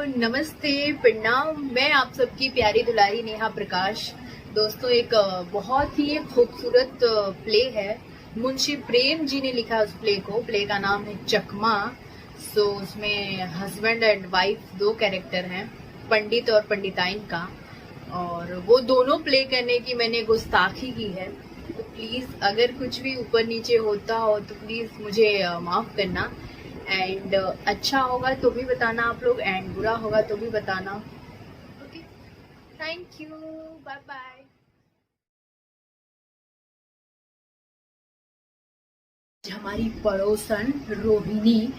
नमस्ते, प्रणाम। मैं आप सबकी प्यारी दुलारी नेहा प्रकाश। दोस्तों, एक बहुत ही खूबसूरत प्ले है। मुंशी प्रेम जी ने लिखा उस प्ले को। प्ले का नाम है चकमा। उसमें हस्बैंड एंड वाइफ दो कैरेक्टर हैं, पंडित और पंडिताइन का, और वो दोनों प्ले करने की मैंने गुस्ताखी की है। तो प्लीज अगर कुछ भी ऊपर नीचे होता हो तो प्लीज मुझे माफ करना। एंड अच्छा होगा तो भी बताना आप लोग, एंड बुरा होगा तो भी बताना। Okay, thank you, bye bye. हमारी पड़ोसन रोहिणी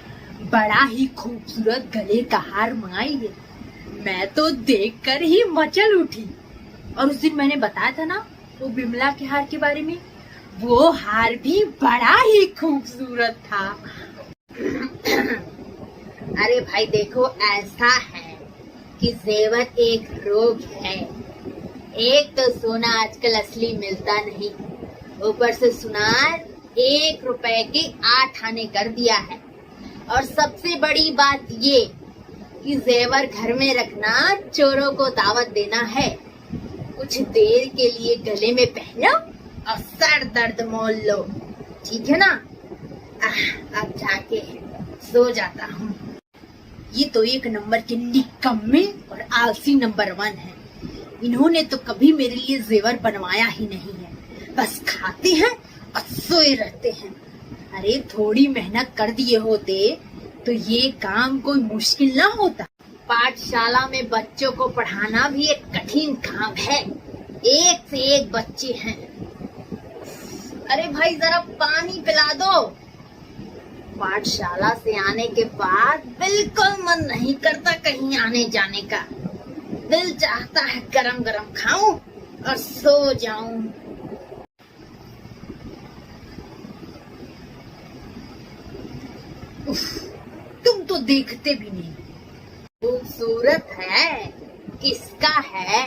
बड़ा ही खूबसूरत गले का हार मंगाई है। मैं तो देखकर ही मचल उठी। और उस दिन मैंने बताया था ना वो बिमला के हार के बारे में, वो हार भी बड़ा ही खूबसूरत था। अरे भाई देखो, ऐसा है कि जेवर एक रोग है। एक तो सोना आजकल असली मिलता नहीं, ऊपर से सुनार 1 रुपए के 8 आने कर दिया है। और सबसे बड़ी बात ये कि जेवर घर में रखना चोरों को दावत देना है। कुछ देर के लिए गले में पहनो और सर दर्द मोल लो, ठीक है ना? अब जाके सो जाता हूँ। ये तो एक नंबर के निकम्मे और आलसी नंबर 1 है। इन्होंने तो कभी मेरे लिए जेवर बनवाया ही नहीं है, बस खाते हैं और सोए रहते हैं। अरे थोड़ी मेहनत कर दिए होते तो ये काम कोई मुश्किल ना होता। पाठशाला में बच्चों को पढ़ाना भी एक कठिन काम है। एक से एक बच्चे हैं। अरे भाई जरा पानी पिला दो। पाठशाला से आने के बाद बिल्कुल मन नहीं करता कहीं आने जाने का। दिल चाहता है गरम गरम खाऊं और सो जाऊं। तुम तो देखते भी नहीं। खूबसूरत है, किसका है?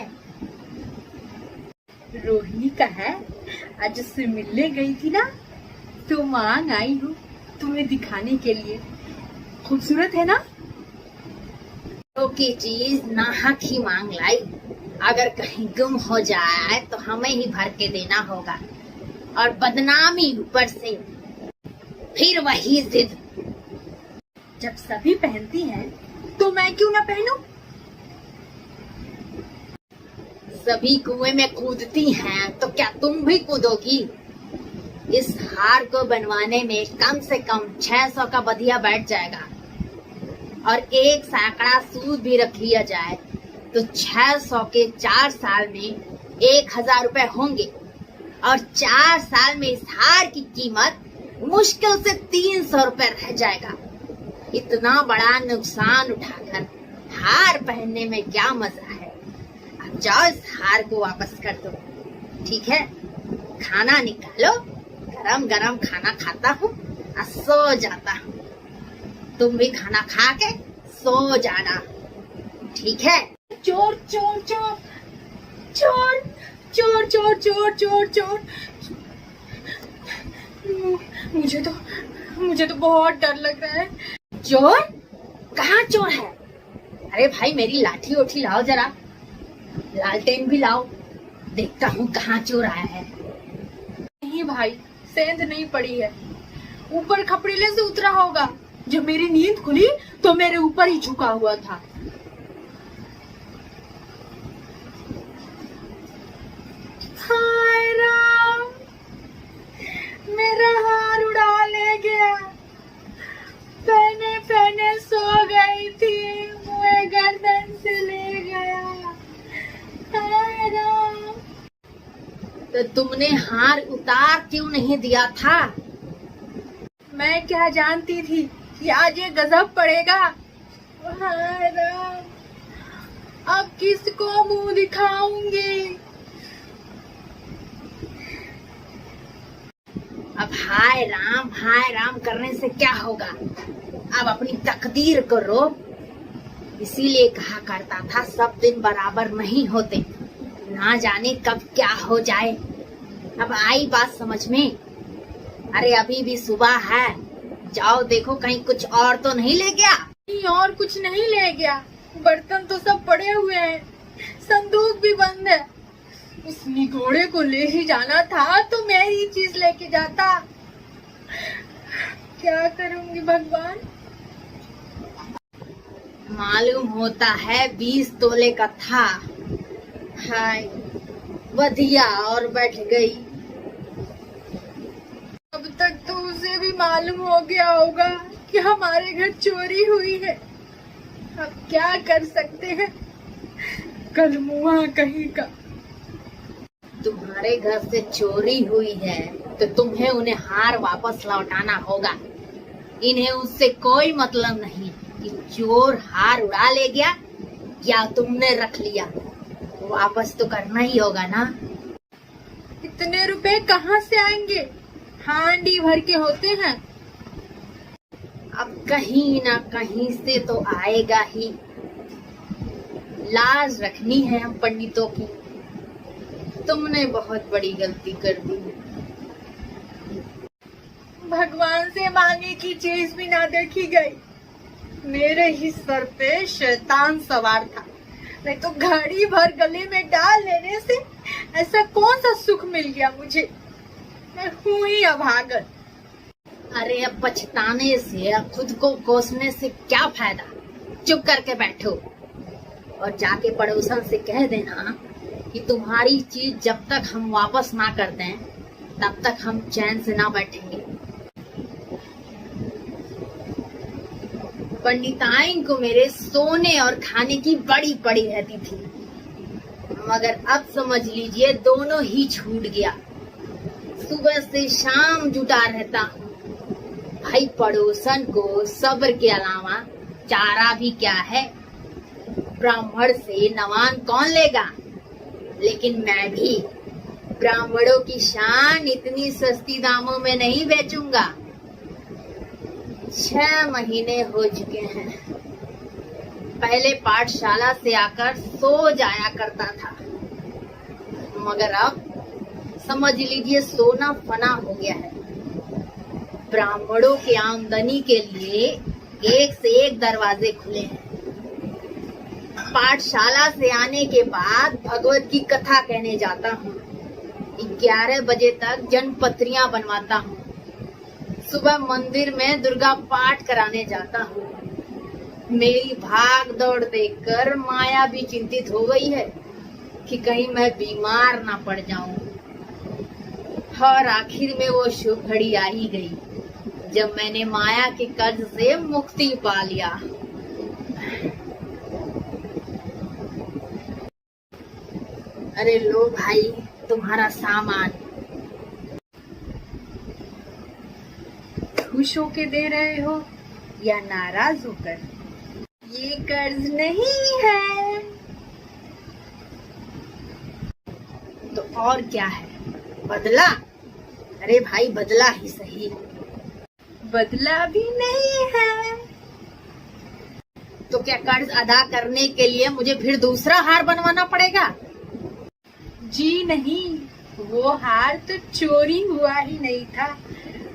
रोहिणी का है। आज उससे मिलने गई थी ना, तो मांग आई हूँ तुम्हें दिखाने के लिए। खूबसूरत है ना? तो की चीज नाहक ही मांग लाई। अगर कहीं गुम हो जाए तो हमें ही भर के देना होगा, और बदनामी ऊपर से। फिर वही जिद। जब सभी पहनती हैं तो मैं क्यों ना पहनूं? सभी कुएं में कूदती हैं तो क्या तुम भी कूदोगी? इस हार को बनवाने में कम से कम 600 का बधिया बैठ जाएगा, और 1 सैकड़ा सूद भी रख लिया जाए तो 600 के 4 साल में 1000 रुपए होंगे। और 4 साल में इस हार की कीमत मुश्किल से 300 रुपए रह जाएगा। इतना बड़ा नुकसान उठाकर हार पहनने में क्या मजा है? अब जाओ, इस हार को वापस कर दो, ठीक है? खाना निकालो, गरम गरम खाना खाता हूँ और सो जाता हूँ। तुम भी खाना खा के सो जाना, ठीक है? चोर चोर चोर चोर चोर चोर चोर चोर चोर। मुझे तो बहुत डर लग रहा है। चोर? कहाँ चोर है? अरे भाई मेरी लाठी उठी लाओ, जरा लालटेन भी लाओ, देखता हूँ कहाँ चोर आया है। नहीं भाई, सेंध नहीं पड़ी है। ऊपर खपड़ेले से उतरा होगा। जब मेरी नींद खुली तो मेरे ऊपर ही झुका हुआ था। हाय राम, मेरा हार उड़ा ले गया। पहने पहने सो गई थी, मुझे गर्दन से ले गया। हाय राम। तो तुमने हार उतार क्यों नहीं दिया था? मैं क्या जानती थी कि आज ये गजब पड़ेगा। हाय राम, अब किसको मुंह दिखाऊंगी? अब हाय राम करने से क्या होगा? अब अपनी तकदीर को रोक। इसीलिए कहा करता था सब दिन बराबर नहीं होते, ना जाने कब क्या हो जाए। अब आई बात समझ में? अरे अभी भी सुबह है, जाओ देखो कहीं कुछ और तो नहीं ले गया। और कुछ नहीं ले गया, बर्तन तो सब पड़े हुए हैं, संदूक भी बंद है। उस निगोड़े को ले ही जाना था तो मैं ही चीज लेके जाता। क्या करूंगी भगवान। मालूम होता है 20 तोले का था। हाय बढ़िया, और बैठ गई। अब तक तो उसे भी मालूम हो गया होगा कि हमारे घर चोरी हुई है। अब क्या कर सकते हैं, कल मुआ कहीं का। तुम्हारे घर से चोरी हुई है तो तुम्हें उन्हें हार वापस लौटाना होगा। इन्हें उससे कोई मतलब नहीं कि चोर हार उड़ा ले गया या तुमने रख लिया, वापस तो करना ही होगा ना। इतने रुपए कहाँ से आएंगे, हांडी भर के होते हैं। अब कहीं ना कहीं से तो आएगा ही। लाज रखनी है हम पंडितों की। तुमने बहुत बड़ी गलती कर दी। भगवान से मांगे की चीज भी ना देखी गई। मेरे ही सर पे शैतान सवार था, नहीं तो घड़ी भर गले में डाल लेने से ऐसा कौन सा सुख मिल गया मुझे। मैं हूँ ही अभागन। अरे अब पछताने से, अब खुद को कोसने से क्या फायदा। चुप करके बैठो और जाके पड़ोसन से कह देना कि तुम्हारी चीज जब तक हम वापस ना कर दें तब तक हम चैन से ना बैठेंगे। पंडिताइन को मेरे सोने और खाने की बड़ी पड़ी रहती थी, मगर अब समझ लीजिए दोनों ही छूट गया। सुबह से शाम जुटा रहता हूँ। भाई पड़ोसन को सब्र के अलावा चारा भी क्या है। ब्राह्मण से नवान कौन लेगा, लेकिन मैं भी ब्राह्मणों की शान इतनी सस्ती दामों में नहीं बेचूंगा। 6 महीने हो चुके हैं। पहले पाठशाला से आकर सो जाया करता था, मगर अब समझ लीजिए सोना फना हो गया है। ब्राह्मणों की आमदनी के लिए एक से एक दरवाजे खुले हैं। पाठशाला से आने के बाद भगवत की कथा कहने जाता हूँ। 11 बजे तक जनपत्रियां बनवाता हूँ। सुबह मंदिर में दुर्गा पाठ कराने जाता हूँ। मेरी भाग दौड़ देखकर माया भी चिंतित हो गई है कि कहीं मैं बीमार ना पड़ जाऊं। और आखिर में वो शुभ घड़ी आ ही गई जब मैंने माया के कर्ज से मुक्ति पा लिया। अरे लो भाई तुम्हारा सामान। खुश होके दे रहे हो या नाराज होकर? ये कर्ज नहीं है। तो और क्या है, बदला? अरे भाई बदला ही सही। बदला भी नहीं है। तो क्या कर्ज अदा करने के लिए मुझे फिर दूसरा हार बनवाना पड़ेगा? जी नहीं, वो हार तो चोरी हुआ ही नहीं था।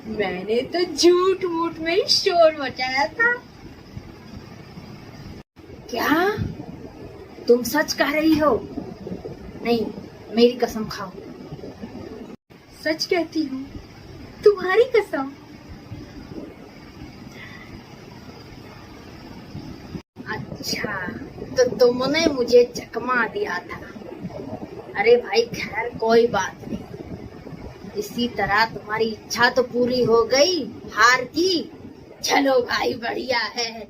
मैंने तो झूठ मूठ में ही शोर मचाया था। क्या तुम सच कह रही हो? नहीं, मेरी कसम खाओ। सच कहती हूँ, तुम्हारी कसम। अच्छा, तो तुमने मुझे चकमा दिया था। अरे भाई खैर कोई बात नहीं। इसी तरह तुम्हारी इच्छा तो पूरी हो गई हार की। चलो भाई बढ़िया है।